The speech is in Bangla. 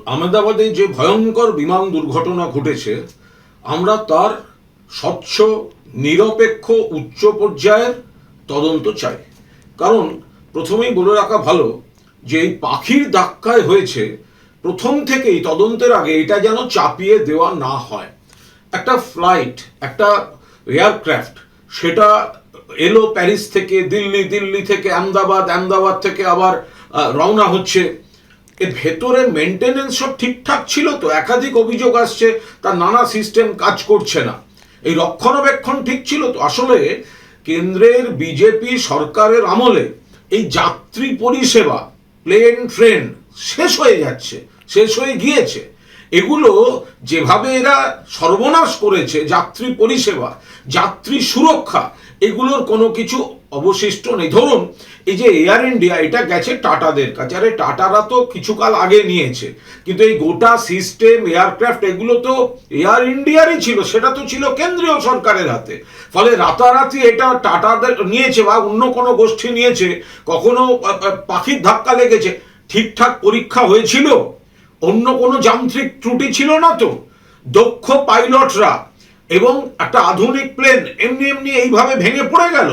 আহমেদাবাদে যে ভয়ঙ্কর বিমান দুর্ঘটনা ঘটেছে, আমরা তার স্বচ্ছ, নিরপেক্ষ, উচ্চ পর্যায়ের তদন্ত চাই। কারণ প্রথমেই বলে রাখা ভালো যে এই পাখির ধাক্কায় হয়েছে, প্রথম থেকেই তদন্তের আগে এটা যেন চাপিয়ে দেওয়া না হয়। একটা ফ্লাইট, একটা এয়ারক্রাফট, সেটা এলো প্যারিস থেকে দিল্লি, দিল্লি থেকে আহমেদাবাদ, আহমেদাবাদ থেকে আবার রওনা হচ্ছে। এর ভেতরে মেনটেনেন্স সব ঠিকঠাক ছিল তো? একাধিক অভিযোগ আসছে তার নানা সিস্টেম কাজ করছে না। এই রক্ষণাবেক্ষণ ঠিক ছিল তো? আসলে কেন্দ্রের বিজেপি সরকারের আমলে এই যাত্রী পরিষেবা, প্লেন ট্রেন শেষ হয়ে যাচ্ছে, শেষ হয়ে গিয়েছে। এগুলো যেভাবে এরা সর্বনাশ করেছে, যাত্রী পরিষেবা, যাত্রী সুরক্ষা, এগুলোর কোনো কিছু অবশিষ্ট নেই। ধরুন এই যে এয়ার ইন্ডিয়া, এটা গেছে টাটাদের কাছে। আরে টাটারা তো কিছুকাল আগে নিয়েছে, কিন্তু এই গোটা সিস্টেম, এয়ারক্রাফট, এগুলো তো এয়ার ইন্ডিয়ারই ছিল, সেটা তো ছিল কেন্দ্রীয় সরকারের হাতে। ফলে রাতারাতি এটা টাটাদের নিয়েছে বা অন্য কোনো গোষ্ঠী নিয়েছে, কখনো পাখির ধাক্কা লেগেছে, ঠিকঠাক পরীক্ষা হয়েছিল? অন্য কোনো যান্ত্রিক ত্রুটি ছিল না তো? দক্ষ পাইলটরা এবং একটা আধুনিক প্লেন এমনি এমনি এইভাবে ভেঙে পড়ে গেল?